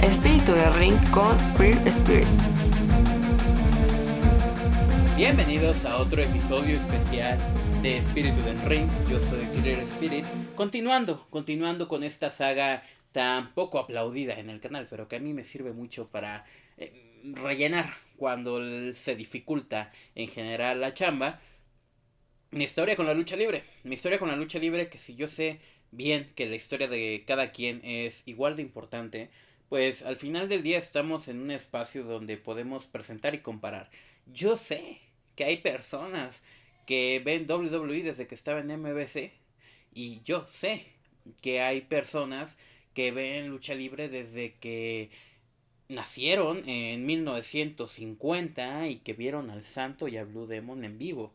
Espíritu de Ring con Queer Spirit. Bienvenidos a otro episodio especial de Espíritu del Ring. Yo soy Queer Spirit. Continuando con esta saga tan poco aplaudida en el canal, pero que a mí me sirve mucho para rellenar cuando se dificulta en general la chamba. Mi historia con la lucha libre. Que si yo sé bien que la historia de cada quien es igual de importante, pues al final del día estamos en un espacio donde podemos presentar y comparar. Yo sé que hay personas que ven WWE desde que estaba en MBC y yo sé que hay personas que ven lucha libre desde que nacieron en 1950 y que vieron al Santo y a Blue Demon en vivo.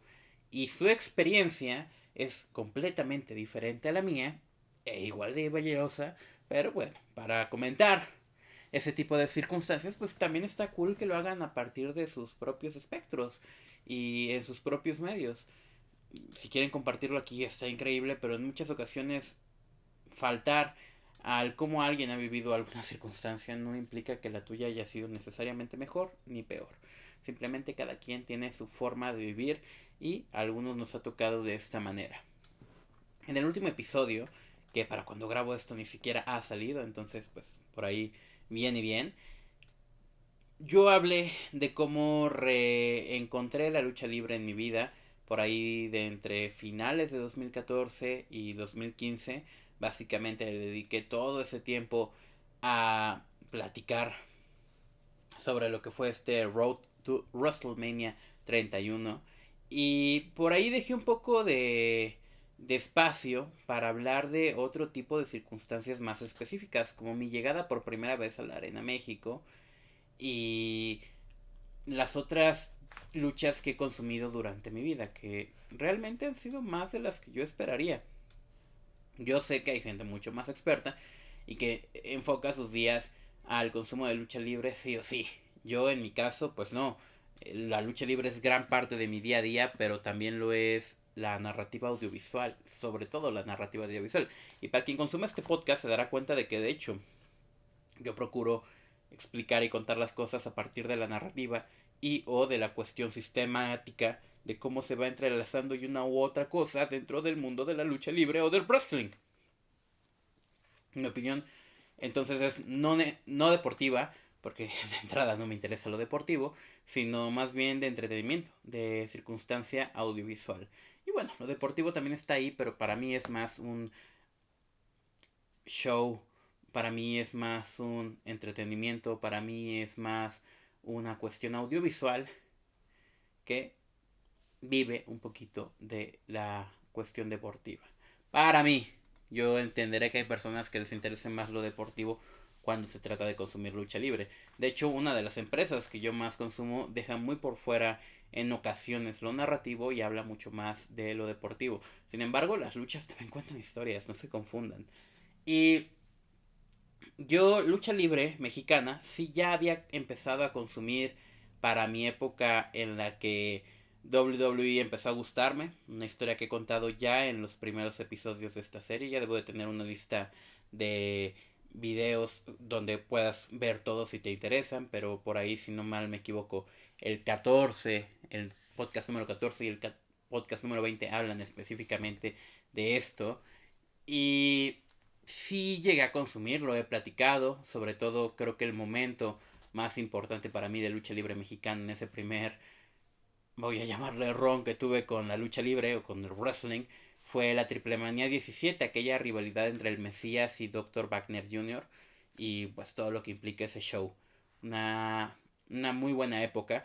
Y su experiencia es completamente diferente a la mía, e igual de valiosa, pero bueno, para comentar ese tipo de circunstancias, pues también está cool que lo hagan a partir de sus propios espectros y en sus propios medios. Si quieren compartirlo aquí está increíble, pero en muchas ocasiones faltar al cómo alguien ha vivido alguna circunstancia no implica que la tuya haya sido necesariamente mejor ni peor. Simplemente cada quien tiene su forma de vivir y a algunos nos ha tocado de esta manera. En el último episodio, que para cuando grabo esto ni siquiera ha salido, entonces pues por ahí bien y bien, yo hablé de cómo reencontré la lucha libre en mi vida, por ahí de entre finales de 2014 y 2015. Básicamente le dediqué todo ese tiempo a platicar sobre lo que fue este Road to WrestleMania 31. Y por ahí dejé un poco de espacio para hablar de otro tipo de circunstancias más específicas, como mi llegada por primera vez a la Arena México y las otras luchas que he consumido durante mi vida, que realmente han sido más de las que yo esperaría. Yo sé que hay gente mucho más experta y que enfoca sus días al consumo de lucha libre sí o sí. Yo en mi caso, pues no. La lucha libre es gran parte de mi día a día, pero también lo es la narrativa audiovisual, sobre todo la narrativa audiovisual. Y para quien consuma este podcast se dará cuenta de que de hecho yo procuro explicar y contar las cosas a partir de la narrativa y o de la cuestión sistemática de cómo se va entrelazando y una u otra cosa dentro del mundo de la lucha libre o del wrestling. Mi opinión entonces es no deportiva, porque de entrada no me interesa lo deportivo, sino más bien de entretenimiento, de circunstancia audiovisual. Y bueno, lo deportivo también está ahí, pero para mí es más un show, para mí es más un entretenimiento, para mí es más una cuestión audiovisual que vive un poquito de la cuestión deportiva. Para mí, yo entenderé que hay personas que les interese más lo deportivo cuando se trata de consumir lucha libre. De hecho, una de las empresas que yo más consumo deja muy por fuera en ocasiones lo narrativo y habla mucho más de lo deportivo. Sin embargo, las luchas también cuentan historias, no se confundan. Y yo, lucha libre mexicana, sí ya había empezado a consumir para mi época en la que WWE empezó a gustarme. Una historia que he contado ya en los primeros episodios de esta serie. Ya debo de tener una lista de videos donde puedas ver todos si te interesan. Pero por ahí, si no mal me equivoco, el 14, el podcast número 14 y el podcast número 20 hablan específicamente de esto. Y sí llegué a consumirlo, he platicado, sobre todo creo que el momento más importante para mí de lucha libre mexicana en ese primer, voy a llamarle ron que tuve con la lucha libre o con el wrestling, fue la Triple Manía 17, aquella rivalidad entre el Mesías y Dr. Wagner Jr. y pues todo lo que implica ese show. Una, una muy buena época.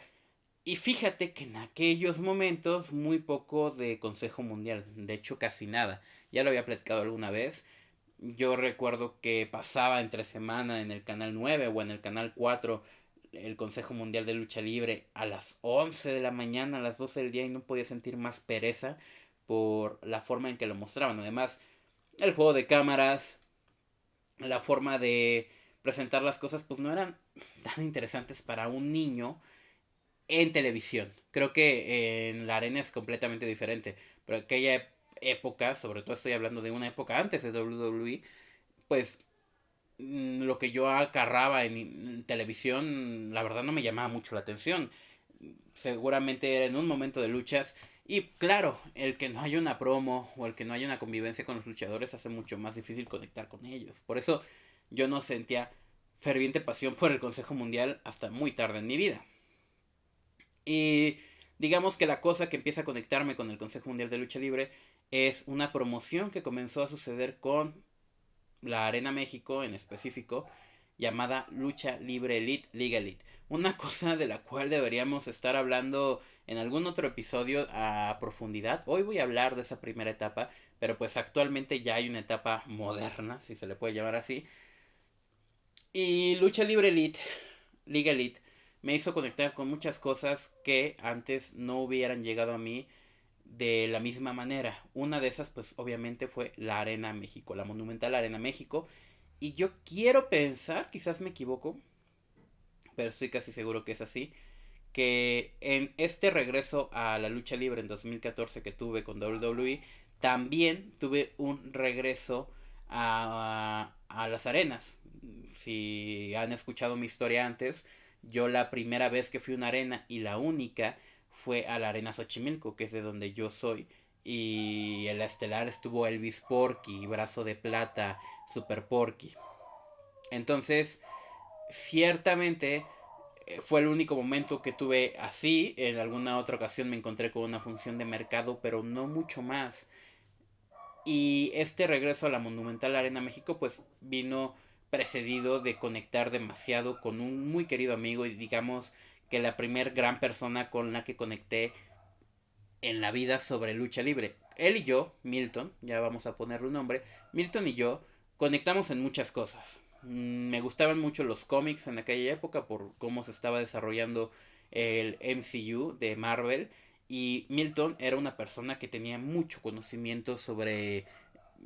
Y fíjate que en aquellos momentos muy poco de Consejo Mundial, de hecho casi nada. Ya lo había platicado alguna vez. Yo recuerdo que pasaba entre semana en el canal 9 o en el canal 4 el Consejo Mundial de Lucha Libre a las 11 de la mañana, a las 12 del día y no podía sentir más pereza por la forma en que lo mostraban. Además, el juego de cámaras, la forma de presentar las cosas pues no eran tan interesantes para un niño en televisión. Creo que en la arena es completamente diferente. Pero aquella época, sobre todo estoy hablando de una época antes de WWE, pues lo que yo acarraba en televisión, la verdad no me llamaba mucho la atención. Seguramente era en un momento de luchas. Y claro, el que no haya una promo o el que no haya una convivencia con los luchadores hace mucho más difícil conectar con ellos. Por eso yo no sentía ferviente pasión por el Consejo Mundial hasta muy tarde en mi vida. Y digamos que la cosa que empieza a conectarme con el Consejo Mundial de Lucha Libre es una promoción que comenzó a suceder con la Arena México en específico, llamada Lucha Libre Elite, Liga Elite. Una cosa de la cual deberíamos estar hablando en algún otro episodio a profundidad. Hoy voy a hablar de esa primera etapa, pero pues actualmente ya hay una etapa moderna, si se le puede llamar así. Y Lucha Libre Elite, Liga Elite, me hizo conectar con muchas cosas que antes no hubieran llegado a mí de la misma manera. Una de esas, pues obviamente fue la Arena México, la monumental Arena México. Y yo quiero pensar, quizás me equivoco, pero estoy casi seguro que es así, que en este regreso a la lucha libre en 2014 que tuve con WWE, también tuve un regreso a las arenas. Si han escuchado mi historia antes, yo la primera vez que fui a una arena y la única fue a la Arena Xochimilco, que es de donde yo soy. Y en la estelar estuvo Elvis Porky, Brazo de Plata, Super Porky. Entonces, ciertamente fue el único momento que tuve así. En alguna otra ocasión me encontré con una función de mercado, pero no mucho más. Y este regreso a la Monumental Arena México pues vino precedido de conectar demasiado con un muy querido amigo y digamos que la primer gran persona con la que conecté en la vida sobre lucha libre. Él y yo, Milton, ya vamos a ponerle un nombre, Milton y yo conectamos en muchas cosas. Me gustaban mucho los cómics en aquella época por cómo se estaba desarrollando el MCU de Marvel. Y Milton era una persona que tenía mucho conocimiento sobre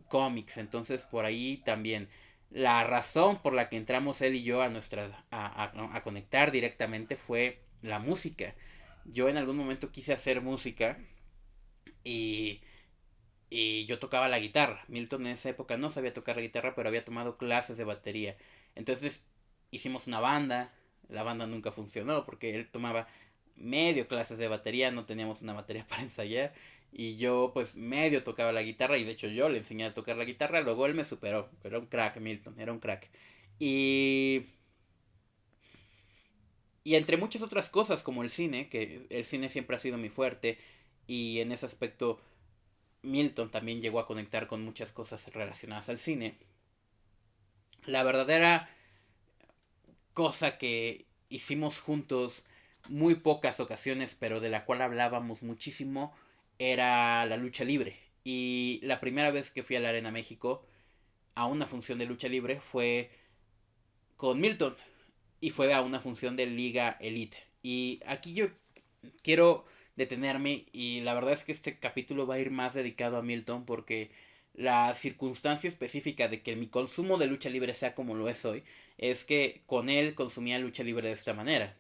cómics. Entonces por ahí también la razón por la que entramos él y yo a a conectar directamente fue la música. Yo en algún momento quise hacer música y yo tocaba la guitarra. Milton en esa época no sabía tocar la guitarra, pero había tomado clases de batería. Entonces hicimos una banda. La banda nunca funcionó porque él tomaba medio clases de batería, no teníamos una batería para ensayar. Y yo pues medio tocaba la guitarra y de hecho yo le enseñé a tocar la guitarra. Luego él me superó. Era un crack, Milton, era un crack. Y... Y entre muchas otras cosas como el cine, que el cine siempre ha sido mi fuerte. Y en ese aspecto Milton también llegó a conectar con muchas cosas relacionadas al cine. La verdadera cosa que hicimos juntos muy pocas ocasiones, pero de la cual hablábamos muchísimo, era la lucha libre. Y la primera vez que fui a la Arena México a una función de lucha libre fue con Milton y fue a una función de Liga Elite. Y aquí yo quiero detenerme y la verdad es que este capítulo va a ir más dedicado a Milton porque la circunstancia específica de que mi consumo de lucha libre sea como lo es hoy es que con él consumía lucha libre de esta manera.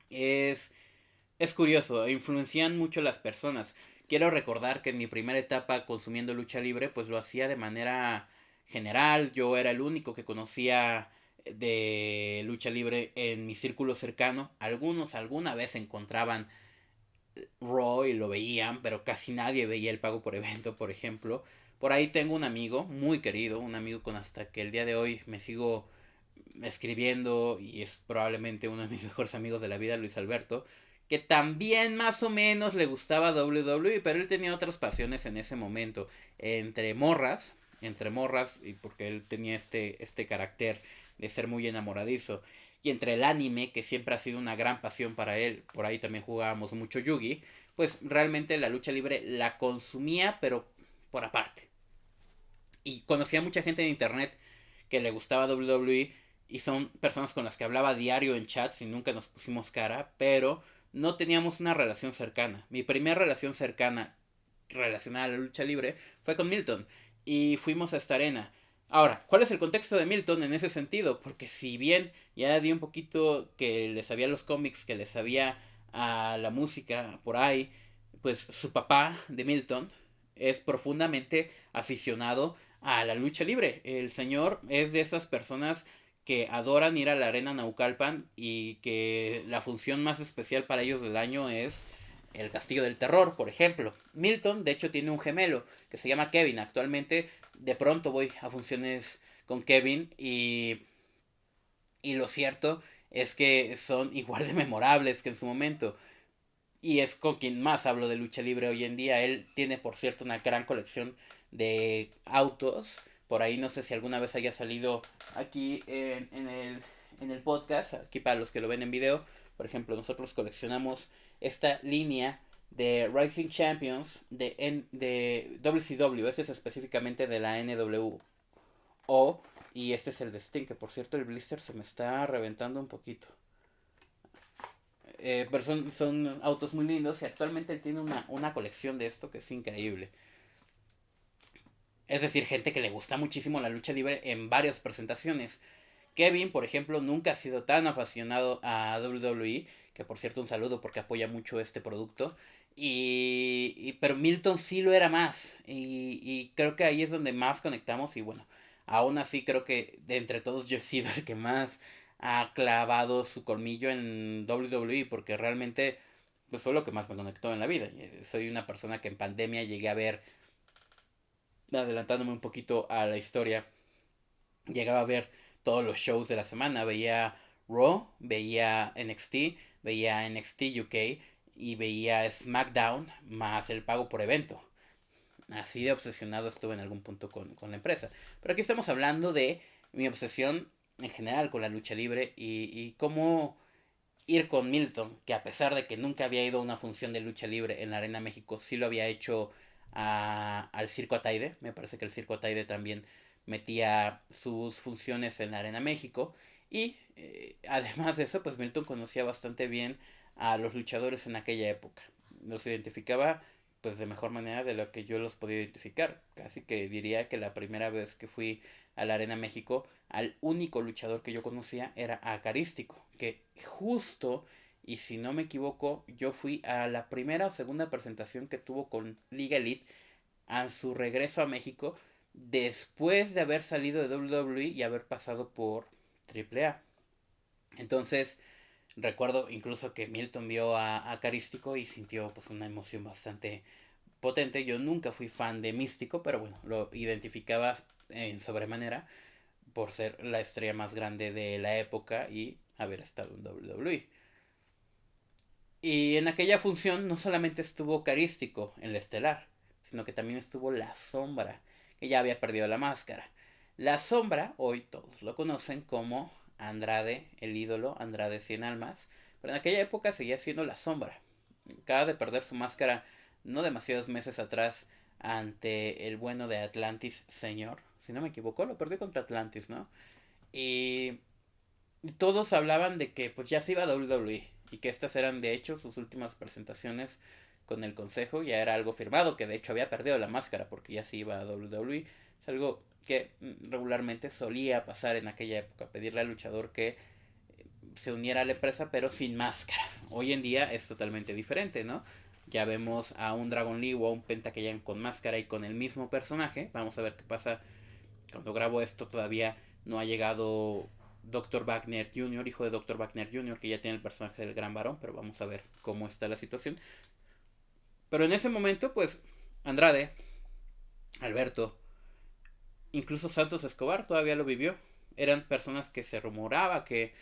Es, es curioso, influencian mucho las personas. Quiero recordar que en mi primera etapa consumiendo lucha libre pues lo hacía de manera general, yo era el único que conocía de lucha libre en mi círculo cercano. Algunos alguna vez encontraban Raw y lo veían, pero casi nadie veía el pago por evento, por ejemplo. Por ahí tengo un amigo muy querido, un amigo con hasta que el día de hoy me sigo escribiendo y es probablemente uno de mis mejores amigos de la vida, Luis Alberto, que también más o menos le gustaba WWE, pero él tenía otras pasiones en ese momento, entre morras, y porque él tenía este carácter de ser muy enamoradizo, y entre el anime, que siempre ha sido una gran pasión para él, por ahí también jugábamos mucho Yugi, pues realmente la lucha libre la consumía, pero por aparte. Y conocía mucha gente en internet que le gustaba WWE y son personas con las que hablaba diario en chats y nunca nos pusimos cara, pero no teníamos una relación cercana. Mi primera relación cercana relacionada a la lucha libre fue con Milton y fuimos a esta arena. Ahora, ¿cuál es el contexto de Milton en ese sentido? Porque si bien ya di un poquito que le sabía los cómics, que le sabía a la música por ahí, pues su papá de Milton es profundamente aficionado a la lucha libre. El señor es de esas personas que adoran ir a la arena Naucalpan y que la función más especial para ellos del año es el Castillo del Terror, por ejemplo. Milton, de hecho, tiene un gemelo que se llama Kevin. Actualmente, de pronto voy a funciones con Kevin y lo cierto es que son igual de memorables que en su momento. Y es con quien más hablo de lucha libre hoy en día. Él tiene, por cierto, una gran colección de autos. Por ahí no sé si alguna vez haya salido aquí en el podcast, aquí para los que lo ven en video. Por ejemplo, nosotros coleccionamos esta línea de Rising Champions de WCW. Este es específicamente de la NWO. Y este es el de Sting, que por cierto el blister se me está reventando un poquito. Pero son autos muy lindos y actualmente él tiene una colección de esto que es increíble. Es decir, gente que le gusta muchísimo la lucha libre en varias presentaciones. Kevin, por ejemplo, nunca ha sido tan aficionado a WWE, que por cierto un saludo porque apoya mucho este producto. Pero Milton sí lo era más. Y creo que ahí es donde más conectamos. Y bueno, aún así creo que de entre todos yo he sido el que más ha clavado su colmillo en WWE porque realmente pues, fue lo que más me conectó en la vida. Soy una persona que en pandemia llegué a ver, adelantándome un poquito a la historia, llegaba a ver todos los shows de la semana. Veía Raw, veía NXT, veía NXT UK y veía SmackDown más el pago por evento. Así de obsesionado estuve en algún punto con la empresa. Pero aquí estamos hablando de mi obsesión en general con la lucha libre y cómo ir con Milton, que a pesar de que nunca había ido a una función de lucha libre en la Arena México, sí lo había hecho al Circo Ataide. Me parece que el Circo Ataide también metía sus funciones en la Arena México. Y además de eso, pues Milton conocía bastante bien a los luchadores en aquella época. Los identificaba pues de mejor manera de lo que yo los podía identificar. Casi que diría que la primera vez que fui a la Arena México, al único luchador que yo conocía era a Carístico, que justo, y si no me equivoco, yo fui a la primera o segunda presentación que tuvo con Liga Elite a su regreso a México después de haber salido de WWE y haber pasado por AAA. Entonces, recuerdo incluso que Milton vio a Carístico y sintió pues una emoción bastante potente. Yo nunca fui fan de Místico, pero bueno, lo identificaba en sobremanera por ser la estrella más grande de la época y haber estado en WWE. Y en aquella función no solamente estuvo Carístico en la estelar, sino que también estuvo La Sombra, que ya había perdido la máscara. La Sombra, hoy todos lo conocen como Andrade, el ídolo, Andrade Cien Almas, pero en aquella época seguía siendo La Sombra. Acaba de perder su máscara no demasiados meses atrás ante el bueno de Atlantis, señor. Si no me equivoco, lo perdió contra Atlantis, ¿no? Y todos hablaban de que pues ya se iba a WWE y que estas eran de hecho sus últimas presentaciones con el consejo. Ya era algo firmado, que de hecho había perdido la máscara porque ya se iba a WWE. Es algo que regularmente solía pasar en aquella época, pedirle al luchador que se uniera a la empresa pero sin máscara. Hoy en día es totalmente diferente, ¿no? Ya vemos a un Dragon Lee o a un Penta que llegan con máscara y con el mismo personaje. Vamos a ver qué pasa cuando grabo esto. Todavía no ha llegado Dr. Wagner Jr., hijo de Dr. Wagner Jr., que ya tiene el personaje del Gran Varón, pero vamos a ver cómo está la situación. Pero en ese momento, pues, Andrade, Alberto, incluso Santos Escobar todavía lo vivió. Eran personas que se rumoraba que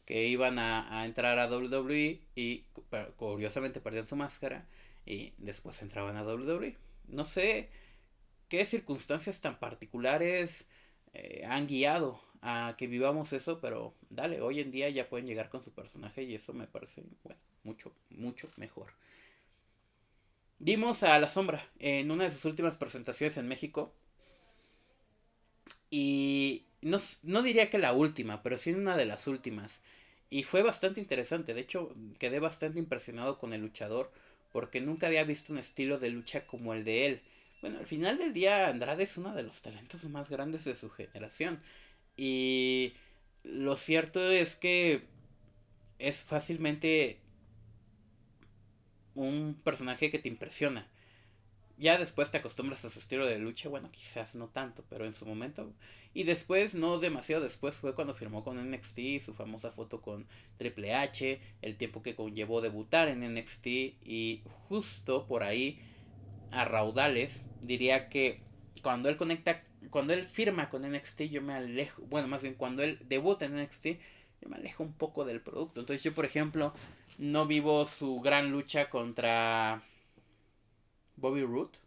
iban a entrar a WWE y curiosamente perdían su máscara y después entraban a WWE. No sé qué circunstancias tan particulares han guiado a que vivamos eso, pero dale, hoy en día ya pueden llegar con su personaje y eso me parece, bueno, mucho, mucho mejor. Vimos a La Sombra en una de sus últimas presentaciones en México y no diría que la última, pero sí una de las últimas. Y fue bastante interesante, de hecho quedé bastante impresionado con el luchador porque nunca había visto un estilo de lucha como el de él. Bueno, al final del día Andrade es uno de los talentos más grandes de su generación. Y lo cierto es que es fácilmente un personaje que te impresiona. ya después te acostumbras a su estilo de lucha, bueno, quizás no tanto, pero en su momento. Y después, no demasiado después, fue cuando firmó con NXT, su famosa foto con Triple H, el tiempo que conllevó debutar en NXT y justo por ahí, a raudales, diría que cuando él firma con NXT, yo me alejo, bueno, más bien cuando él debuta en NXT, yo me alejo un poco del producto. Entonces yo, por ejemplo, no vivo su gran lucha contra Bobby Roode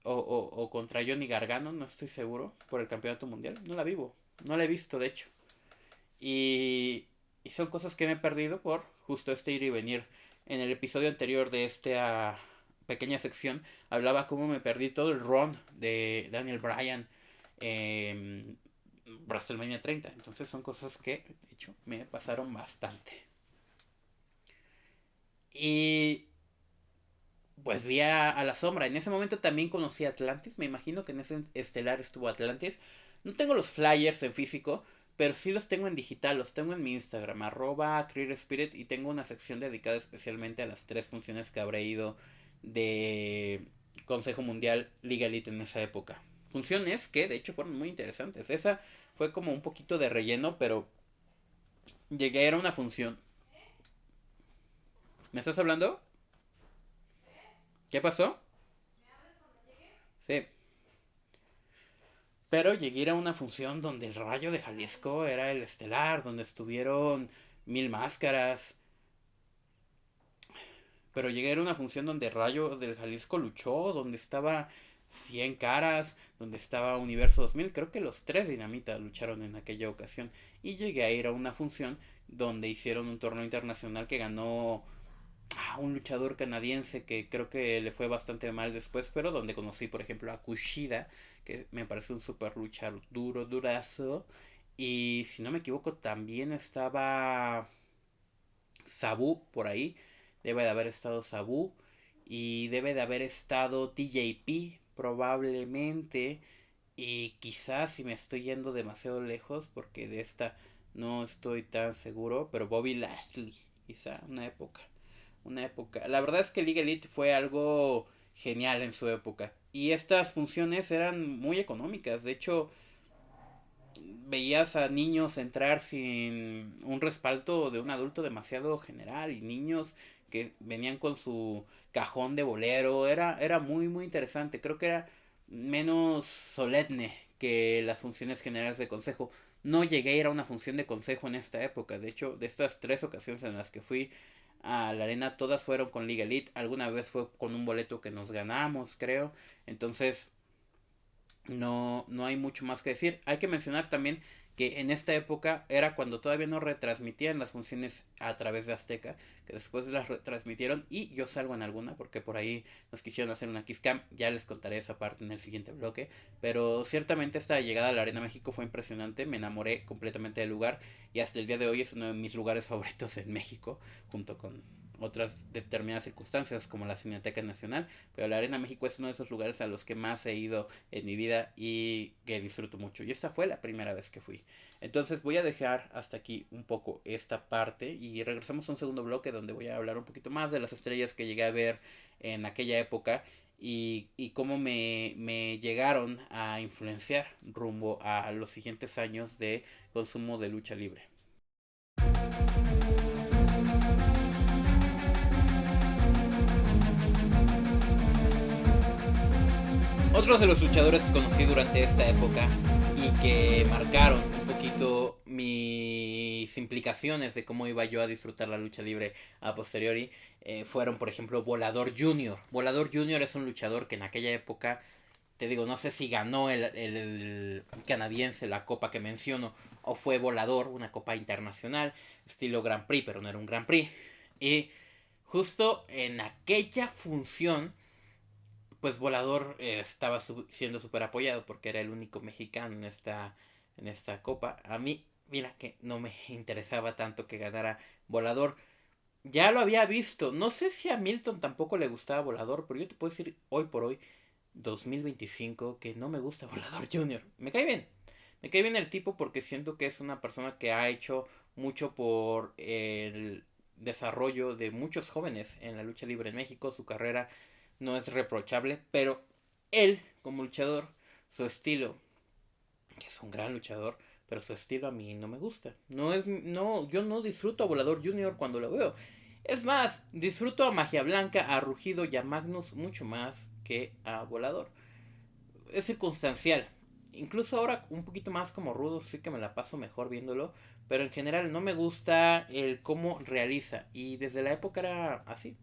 o contra Johnny Gargano, no estoy seguro, por el campeonato mundial. No la vivo, no la he visto de hecho. Y, y son cosas que me he perdido por justo este ir y venir. En el episodio anterior de esta pequeña sección hablaba cómo me perdí todo el run de Daniel Bryan en WrestleMania 30. Entonces son cosas que, de hecho, me pasaron bastante. Y pues vi a la sombra. En ese momento también conocí a Atlantis. Me imagino que en ese estelar estuvo Atlantis. No tengo los flyers en físico, pero sí los tengo en digital. Los tengo en mi Instagram, @CreatorSpirit. Y tengo una sección dedicada especialmente a las 3 funciones que habré ido de Consejo Mundial Liga Elite en esa época. Funciones que de hecho fueron muy interesantes. Esa fue como un poquito de relleno, pero llegué a ir a una función. ¿Me estás hablando? ¿Qué pasó? Sí. Pero llegué a ir a una función donde el Rayo de Jalisco era el estelar, donde estuvieron Mil Máscaras. Pero llegué a ir a una función donde Rayo del Jalisco luchó, donde estaba 100 Caras, donde estaba Universo 2000. Creo que los tres Dinamita lucharon en aquella ocasión. Y llegué a ir a una función donde hicieron un torneo internacional que ganó un luchador canadiense que creo que le fue bastante mal después, pero donde conocí, por ejemplo, a Kushida, que me parece un super luchador duro, durazo. Y si no me equivoco, también estaba Sabu por ahí. Debe de haber estado Sabu. Y debe de haber estado TJP, probablemente. Y quizás si me estoy yendo demasiado lejos, porque de esta no estoy tan seguro, pero Bobby Lashley, quizá una época. Una época. La verdad es que League Elite fue algo genial en su época. Y estas funciones eran muy económicas. De hecho, veías a niños entrar sin un respaldo de un adulto demasiado general. Y niños que venían con su cajón de bolero. Era muy, muy interesante. Creo que era menos solemne que las funciones generales de consejo. No llegué a ir a una función de consejo en esta época. De hecho, de estas 3 ocasiones en las que fui a la arena, todas fueron con Liga Elite. Alguna vez fue con un boleto que nos ganamos, creo. Entonces, no hay mucho más que decir. Hay que mencionar también que en esta época era cuando todavía no retransmitían las funciones a través de Azteca, que después las retransmitieron y yo salgo en alguna porque por ahí nos quisieron hacer una Kiss Cam, ya les contaré esa parte en el siguiente bloque, pero ciertamente esta llegada a la Arena México fue impresionante, me enamoré completamente del lugar y hasta el día de hoy es uno de mis lugares favoritos en México, junto con otras determinadas circunstancias como la Cineteca Nacional, pero la Arena México es uno de esos lugares a los que más he ido en mi vida y que disfruto mucho. Y esta fue la primera vez que fui. Entonces voy a dejar hasta aquí un poco esta parte y regresamos a un segundo bloque donde voy a hablar un poquito más de las estrellas que llegué a ver en aquella época y cómo me llegaron a influenciar rumbo a los siguientes años de consumo de lucha libre. Otros de los luchadores que conocí durante esta época y que marcaron un poquito mis implicaciones de cómo iba yo a disfrutar la lucha libre a posteriori fueron, por ejemplo, Volador Junior. Volador Junior es un luchador que en aquella época, te digo, no sé si ganó el canadiense la copa que menciono o fue Volador, una copa internacional, estilo Grand Prix, pero no era un Grand Prix. Y justo en aquella función pues Volador estaba siendo súper apoyado porque era el único mexicano en esta copa. A mí, mira que no me interesaba tanto que ganara Volador. Ya lo había visto. No sé si a Milton tampoco le gustaba Volador, pero yo te puedo decir hoy por hoy, 2025, que no me gusta Volador Junior. Me cae bien. Me cae bien el tipo porque siento que es una persona que ha hecho mucho por el desarrollo de muchos jóvenes en la lucha libre en México. Su carrera no es reprochable, pero él como luchador, su estilo, que es un gran luchador, pero su estilo a mí no me gusta. Yo no disfruto a Volador Junior cuando lo veo. Es más, disfruto a Magia Blanca, a Rugido y a Magnus mucho más que a Volador. Es circunstancial. Incluso ahora un poquito más como Rudo, sí que me la paso mejor viéndolo. Pero en general no me gusta el cómo realiza. Y desde la época era así.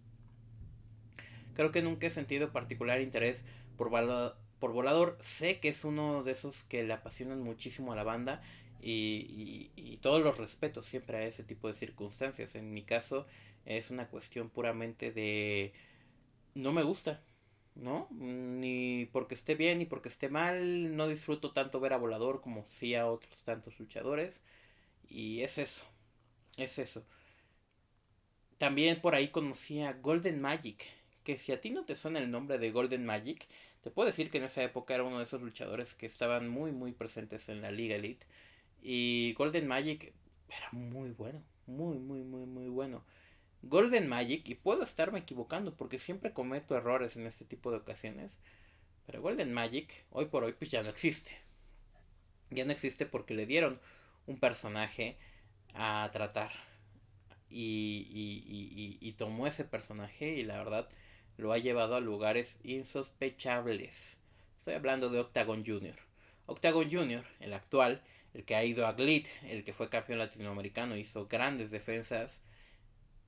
Creo que nunca he sentido particular interés por Volador. Sé que es uno de esos que le apasionan muchísimo a la banda. Y todos los respetos siempre a ese tipo de circunstancias. En mi caso es una cuestión puramente de... No me gusta, ¿no? Ni porque esté bien ni porque esté mal. No disfruto tanto ver a Volador como sí a otros tantos luchadores. Y es eso, es eso. También por ahí conocí a Golden Magic. Que si a ti no te suena el nombre de Golden Magic, te puedo decir que en esa época era uno de esos luchadores que estaban muy muy presentes en la Liga Elite. Y Golden Magic era muy bueno, muy muy muy muy bueno. Golden Magic, y puedo estarme equivocando porque siempre cometo errores en este tipo de ocasiones, pero Golden Magic hoy por hoy pues ya no existe. Ya no existe porque le dieron un personaje a tratar y tomó ese personaje y la verdad lo ha llevado a lugares insospechables. Estoy hablando de Octagon Junior. Octagon Junior, el actual, el que ha ido a GLEAT, el que fue campeón latinoamericano, hizo grandes defensas.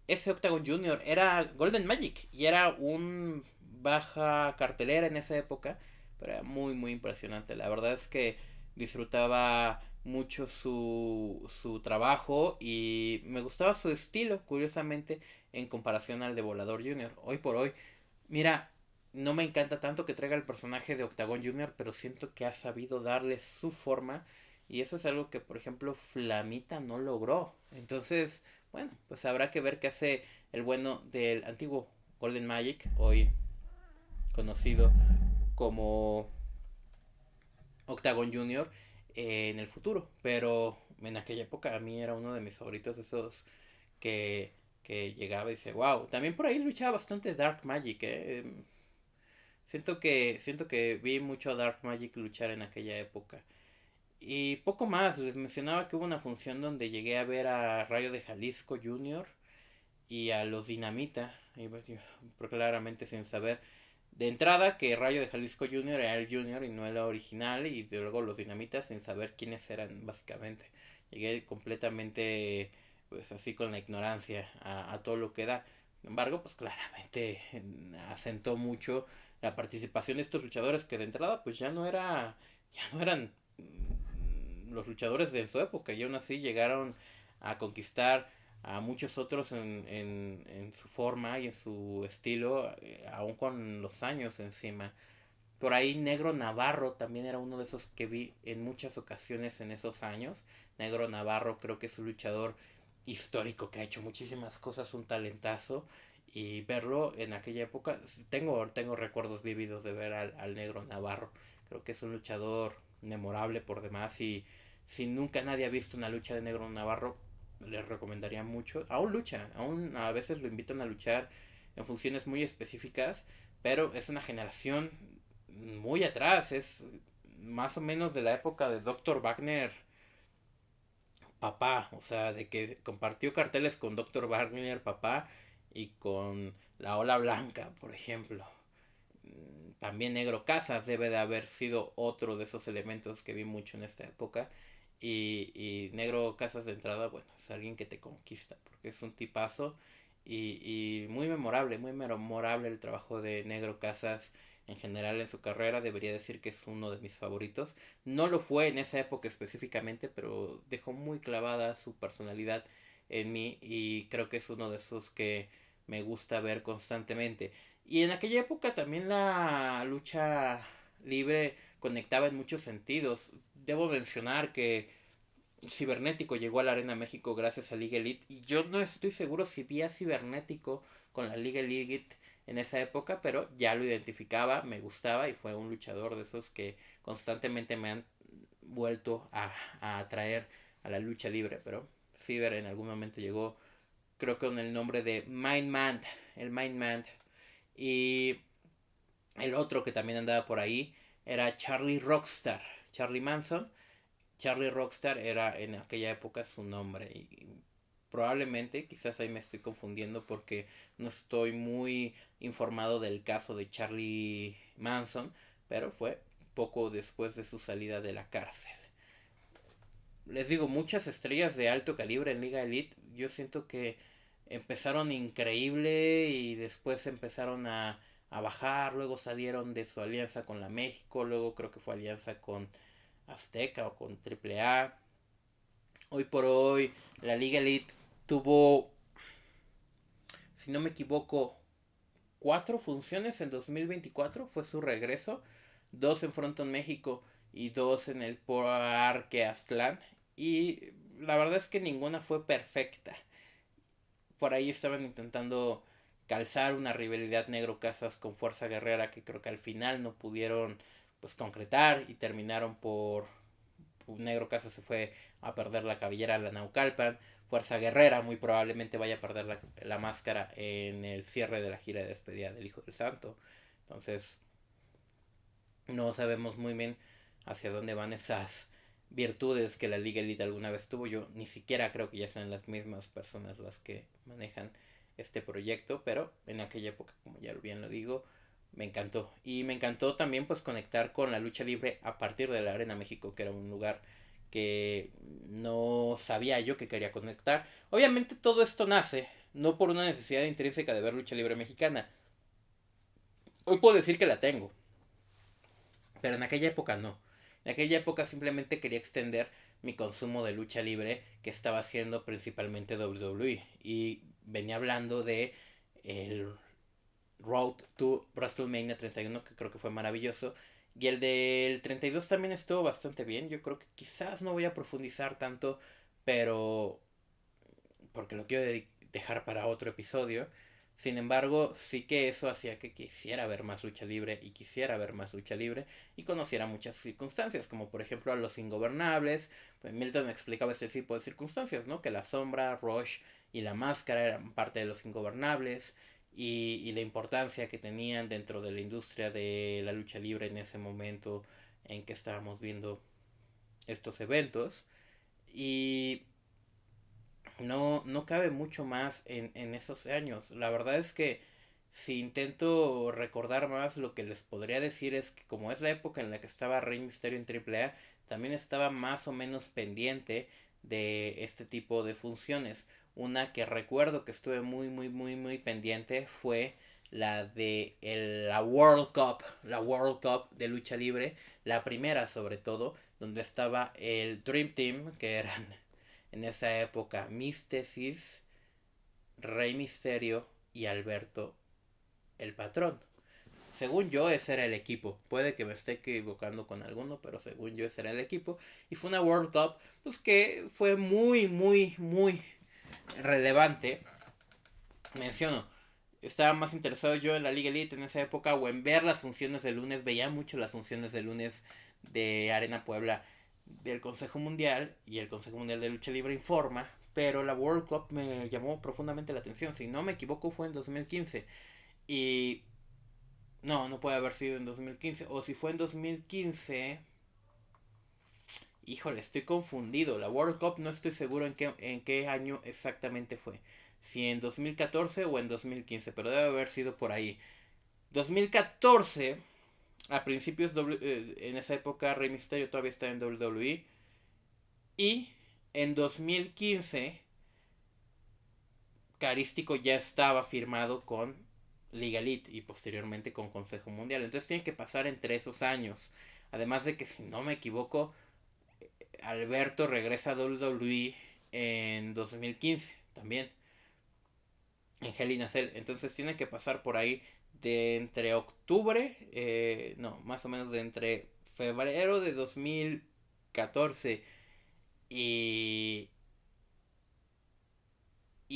Ese Octagon Junior era Golden Magic y era un baja cartelera en esa época, pero era muy muy impresionante. La verdad es que disfrutaba mucho su trabajo y me gustaba su estilo, curiosamente, en comparación al de Volador Junior. Hoy por hoy, mira, no me encanta tanto que traiga el personaje de Octagon Junior, pero siento que ha sabido darle su forma y eso es algo que, por ejemplo, Flamita no logró. Entonces, bueno, pues habrá que ver qué hace el bueno del antiguo Golden Magic, hoy conocido como Octagon Junior, en el futuro. Pero en aquella época a mí era uno de mis favoritos, esos que llegaba y dice, wow. También por ahí luchaba bastante Dark Magic, ¿eh? Siento que vi mucho a Dark Magic luchar en aquella época. Y poco más, les mencionaba que hubo una función donde llegué a ver a Rayo de Jalisco Junior y a los Dinamita, y claramente sin saber de entrada que Rayo de Jalisco Junior era el Junior y no el original, y luego los Dinamitas sin saber quiénes eran básicamente. Llegué completamente pues así con la ignorancia a todo lo que da. Sin embargo, pues claramente asentó mucho la participación de estos luchadores que de entrada pues ya no eran los luchadores de su época y aún así llegaron a conquistar a muchos otros en su forma y en su estilo, aún con los años encima. Por ahí Negro Navarro también era uno de esos que vi en muchas ocasiones en esos años. Negro Navarro creo que es un luchador histórico que ha hecho muchísimas cosas, un talentazo. Y verlo en aquella época, tengo recuerdos vívidos de ver al Negro Navarro. Creo que es un luchador memorable por demás y si nunca nadie ha visto una lucha de Negro Navarro, les recomendaría mucho. Aún lucha, aún a veces lo invitan a luchar en funciones muy específicas, pero es una generación muy atrás, es más o menos de la época de Dr. Wagner papá, o sea, de que compartió carteles con Dr. Wagner papá y con la Ola Blanca, por ejemplo. También Negro Casas debe de haber sido otro de esos elementos que vi mucho en esta época. Y Negro Casas de entrada, bueno, es alguien que te conquista, porque es un tipazo y muy memorable el trabajo de Negro Casas en general en su carrera. Debería decir que es uno de mis favoritos. No lo fue en esa época específicamente, pero dejó muy clavada su personalidad en mí y creo que es uno de esos que me gusta ver constantemente. Y en aquella época también la lucha libre conectaba en muchos sentidos. Debo mencionar que Cibernético llegó a la Arena México gracias a Liga Elite y yo no estoy seguro si vi a Cibernético con la Liga Elite en esa época, pero ya lo identificaba, me gustaba y fue un luchador de esos que constantemente me han vuelto a atraer a la lucha libre, pero Ciber en algún momento llegó, creo que con el nombre de Mindman, el Mindman, y El otro que también andaba por ahí era Charlie Rockstar, Charlie Manson. Charlie Rockstar era en aquella época su nombre y probablemente, quizás ahí me estoy confundiendo porque no estoy muy informado del caso de Charlie Manson, pero fue poco después de su salida de la cárcel. Les digo, muchas estrellas de alto calibre en Liga Elite, yo siento que empezaron increíble y después empezaron a bajar, luego salieron de su alianza con la México, luego creo que fue alianza con Azteca o con AAA. Hoy por hoy la Liga Elite tuvo, si no me equivoco, 4 funciones en 2024, fue su regreso, 2 en México y 2 en el Parque Aztlán. Y la verdad es que ninguna fue perfecta. Por ahí estaban intentando calzar una rivalidad Negro Casas con Fuerza Guerrera que creo que al final no pudieron pues concretar y terminaron por Negro Casas se fue a perder la cabellera a la Naucalpan. Fuerza Guerrera muy probablemente vaya a perder la máscara en el cierre de la gira de despedida del Hijo del Santo. Entonces no sabemos muy bien hacia dónde van esas virtudes que la Liga Elite alguna vez tuvo. Yo ni siquiera creo que ya sean las mismas personas las que manejan este proyecto, pero en aquella época, como ya bien lo digo, me encantó. Y me encantó también pues conectar con la lucha libre a partir de la Arena México, que era un lugar que no sabía yo que quería conectar. Obviamente todo esto nace no por una necesidad intrínseca de ver lucha libre mexicana. Hoy puedo decir que la tengo, pero en aquella época no. En aquella época simplemente quería extender mi consumo de lucha libre que estaba haciendo principalmente WWE. Y venía hablando de el Road to WrestleMania 31, que creo que fue maravilloso. Y el del 32 también estuvo bastante bien. Yo creo que quizás no voy a profundizar tanto, pero porque lo quiero dejar para otro episodio. Sin embargo, sí que eso hacía que quisiera ver más lucha libre y quisiera ver más lucha libre y conociera muchas circunstancias, como por ejemplo a los Ingobernables. Pues Milton me explicaba este tipo de circunstancias, ¿no? Que la sombra, Rush y la máscara eran parte de los Ingobernables y la importancia que tenían dentro de la industria de la lucha libre en ese momento en que estábamos viendo estos eventos. Y no cabe mucho más en esos años. La verdad es que si intento recordar más, lo que les podría decir es que como es la época en la que estaba Rey Mysterio en AAA, también estaba más o menos pendiente de este tipo de funciones. Una que recuerdo que estuve muy pendiente fue la de la World Cup de lucha libre, la primera sobre todo, donde estaba el Dream Team, que eran en esa época Místesis, Rey Misterio y Alberto el Patrón. Según yo, ese era el equipo. Puede que me esté equivocando con alguno, pero según yo, ese era el equipo. Y fue una World Cup pues, que fue muy relevante. Menciono, estaba más interesado yo en la Liga Elite en esa época o en ver las funciones de lunes. Veía mucho las funciones de lunes de Arena Puebla del Consejo Mundial y el Consejo Mundial de Lucha Libre informa, pero la World Cup me llamó profundamente la atención. Si no me equivoco fue en 2015 y no puede haber sido en 2015 o si fue en 2015, híjole, estoy confundido. La World Cup no estoy seguro en qué año exactamente fue. Si en 2014 o en 2015, pero debe haber sido por ahí. 2014, a principios, en esa época Rey Mysterio todavía estaba en WWE. Y en 2015, Carístico ya estaba firmado con Liga Elite y posteriormente con Consejo Mundial. Entonces tiene que pasar entre esos años. Además de que, si no me equivoco, Alberto regresa a WWE en 2015 también, en Hell in a Cell. Entonces tiene que pasar por ahí de entre octubre, no, más o menos de entre febrero de 2014 y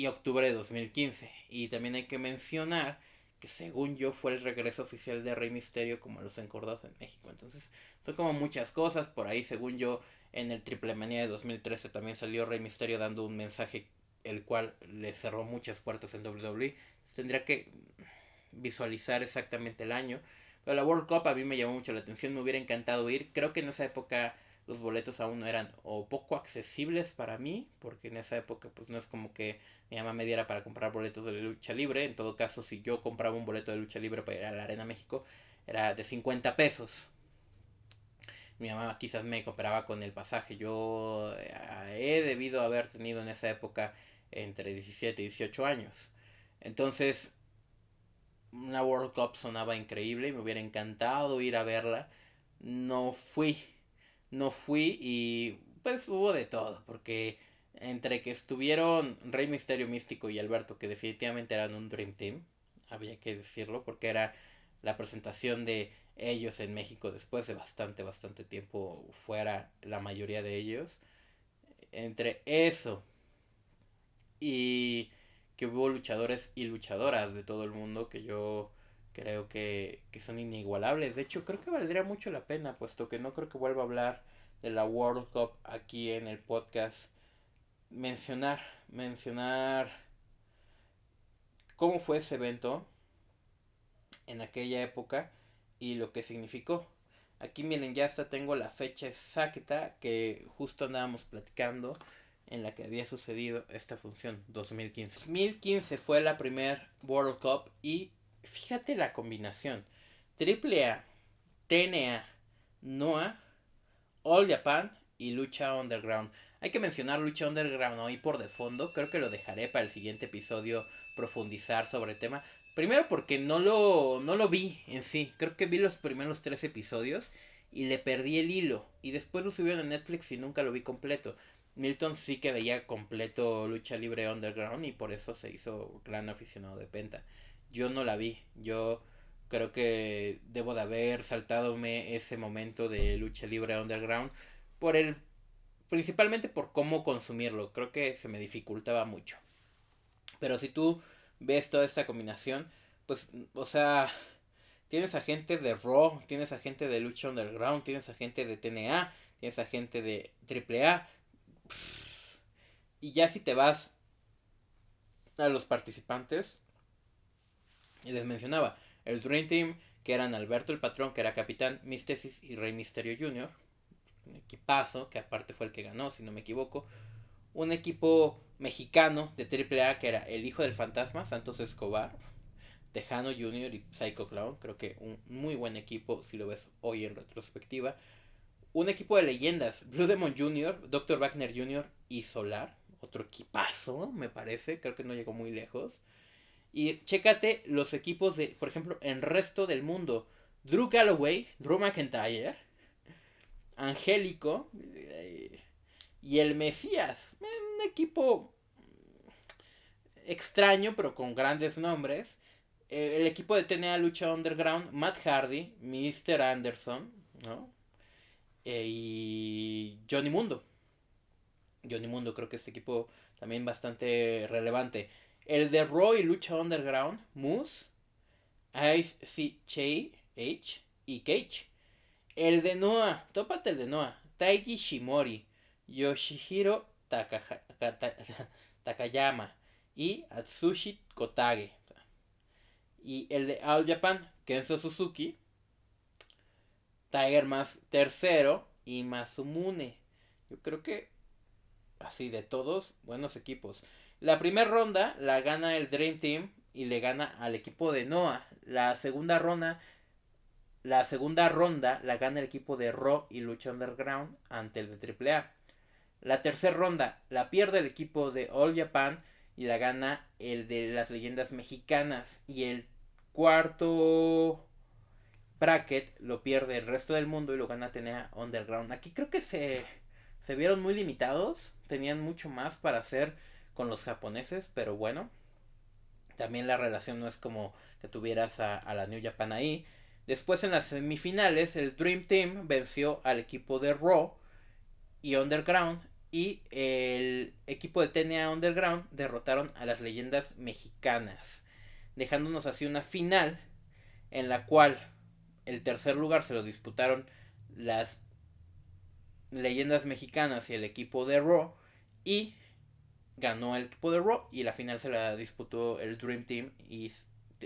octubre de 2015. Y también hay que mencionar que según yo fue el regreso oficial de Rey Misterio como los encordados en México. Entonces son como muchas cosas. Por ahí según yo en el Triple Manía de 2013 también salió Rey Misterio dando un mensaje el cual le cerró muchas puertas en WWE. Tendría que visualizar exactamente el año. Pero la World Cup a mí me llamó mucho la atención, me hubiera encantado ir. Creo que en esa época los boletos aún no eran o poco accesibles para mí, porque en esa época pues no es como que mi mamá me diera para comprar boletos de lucha libre. En todo caso, si yo compraba un boleto de lucha libre para ir a la Arena México, era de 50 pesos. Mi mamá quizás me compraba con el pasaje. Yo he debido haber tenido en esa época entre 17 y 18 años. Entonces, una World Cup sonaba increíble y me hubiera encantado ir a verla. No fui, no fui y pues hubo de todo, porque entre que estuvieron Rey Misterio Místico y Alberto, que definitivamente eran un Dream Team, había que decirlo, porque era la presentación de ellos en México después de bastante tiempo fuera la mayoría de ellos. Entre eso y que hubo luchadores y luchadoras de todo el mundo que yo creo que son inigualables. De hecho, creo que valdría mucho la pena, puesto que no creo que vuelva a hablar de la World Cup aquí en el podcast. Mencionar cómo fue ese evento en aquella época y lo que significó. Aquí miren, ya hasta tengo la fecha exacta que justo andábamos platicando en la que había sucedido esta función, 2015. 2015 fue la primer World Cup y fíjate la combinación. AAA, TNA, NOAH, All Japan y Lucha Underground. Hay que mencionar Lucha Underground hoy por de fondo. Creo que lo dejaré para el siguiente episodio profundizar sobre el tema. Primero porque no lo vi en sí. Creo que vi los primeros 3 episodios y le perdí el hilo. Y después lo subieron a Netflix y nunca lo vi completo. Milton sí que veía completo Lucha Libre Underground y por eso se hizo gran aficionado de Penta. Yo no la vi. Yo creo que debo de haber saltadome ese momento de Lucha Libre Underground por el principalmente por cómo consumirlo. Creo que se me dificultaba mucho. Pero si tú ves toda esta combinación, pues, o sea, tienes a gente de Raw, tienes a gente de Lucha Underground, tienes a gente de TNA, tienes a gente de AAA. Y ya si te vas a los participantes, y les mencionaba, el Dream Team, que eran Alberto el Patrón, que era capitán, Mistesis y Rey Misterio Jr., un equipazo, que aparte fue el que ganó, si no me equivoco. Un equipo mexicano de AAA, que era el hijo del fantasma, Santos Escobar, Tejano Jr. y Psycho Clown. Creo que un muy buen equipo si lo ves hoy en retrospectiva. Un equipo de leyendas, Blue Demon Jr., Dr. Wagner Jr. y Solar. Otro equipazo, me parece. Creo que no llegó muy lejos. Y chécate los equipos de, por ejemplo, en resto del mundo. Drew Galloway, Drew McIntyre, Angélico y el Mesías. Un equipo extraño, pero con grandes nombres. El equipo de TNA Lucha Underground, Matt Hardy, Mr. Anderson, ¿no? Y Johnny Mundo. Johnny Mundo, creo que este equipo también bastante relevante. El de Raw y Lucha Underground, Moose, Ice H y Cage. El de Noah, tópate el de Noah, Taiji Shimori, Yoshihiro Takayama y Atsushi Kotage. Y el de All Japan, Kenzo Suzuki, Tiger Mask tercero y Masumune. Yo creo que así de todos, buenos equipos. La primera ronda la gana el Dream Team y le gana al equipo de Noah. La segunda ronda la gana el equipo de Raw y Lucha Underground ante el de AAA. La tercera ronda la pierde el equipo de All Japan y la gana el de las leyendas mexicanas. Y el cuarto bracket lo pierde el resto del mundo y lo gana TNA Underground. Aquí creo que se vieron muy limitados. Tenían mucho más para hacer con los japoneses, pero bueno. También la relación no es como que tuvieras a la New Japan ahí. Después en las semifinales el Dream Team venció al equipo de Raw y Underground. Y el equipo de TNA Underground derrotaron a las leyendas mexicanas. Dejándonos así una final en la cual el tercer lugar se lo disputaron las leyendas mexicanas y el equipo de Raw. Y ganó el equipo de Raw y la final se la disputó el Dream Team y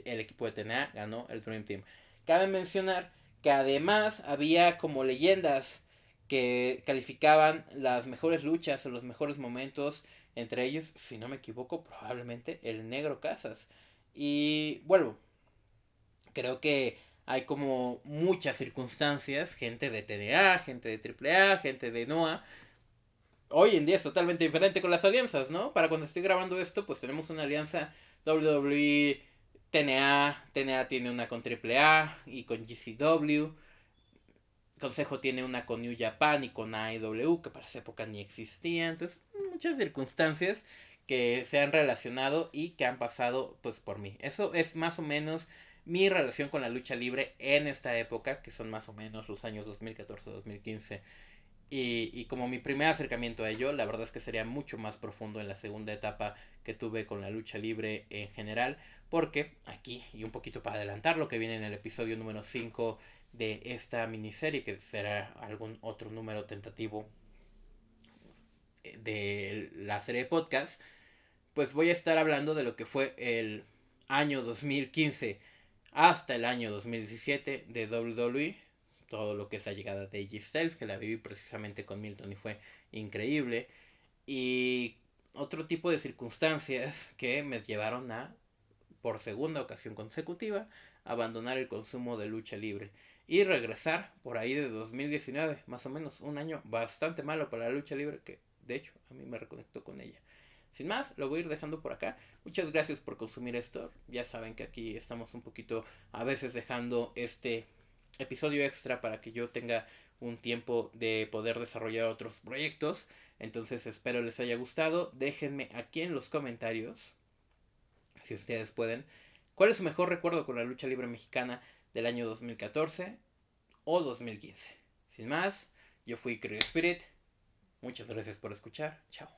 el equipo de TNA ganó el Dream Team. Cabe mencionar que además había como leyendas que calificaban las mejores luchas o los mejores momentos, entre ellos, si no me equivoco, probablemente el Negro Casas. Y vuelvo, creo que hay como muchas circunstancias, gente de TNA, gente de AAA, gente de NOAH. Hoy en día es totalmente diferente con las alianzas, ¿no? Para cuando estoy grabando esto, pues tenemos una alianza WWE, TNA tiene una con AAA y con GCW. Consejo tiene una con New Japan y con AEW, que para esa época ni existía. Entonces, muchas circunstancias que se han relacionado y que han pasado pues por mí. Eso es más o menos mi relación con la lucha libre en esta época, que son más o menos los años 2014-2015. Y como mi primer acercamiento a ello, la verdad es que sería mucho más profundo en la segunda etapa que tuve con la lucha libre en general. Porque aquí, y un poquito para adelantar lo que viene en el episodio número 5 de esta miniserie, que será algún otro número tentativo de la serie de podcast, pues voy a estar hablando de lo que fue el año 2015 hasta el año 2017 de WWE. Todo lo que es la llegada de AJ Styles, que la viví precisamente con Milton y fue increíble. Y otro tipo de circunstancias que me llevaron a, por segunda ocasión consecutiva, abandonar el consumo de lucha libre y regresar por ahí de 2019, más o menos un año bastante malo para la lucha libre, que de hecho a mí me reconectó con ella. Sin más, lo voy a ir dejando por acá. Muchas gracias por consumir esto. Ya saben que aquí estamos un poquito a veces dejando este episodio extra para que yo tenga un tiempo de poder desarrollar otros proyectos. Entonces espero les haya gustado. Déjenme aquí en los comentarios, si ustedes pueden, cuál es su mejor recuerdo con la lucha libre mexicana del año 2014 o 2015. Sin más, yo fui Queer Spirit. Muchas gracias por escuchar. Chao.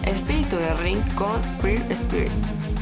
Espíritu de Ring con Queer Spirit.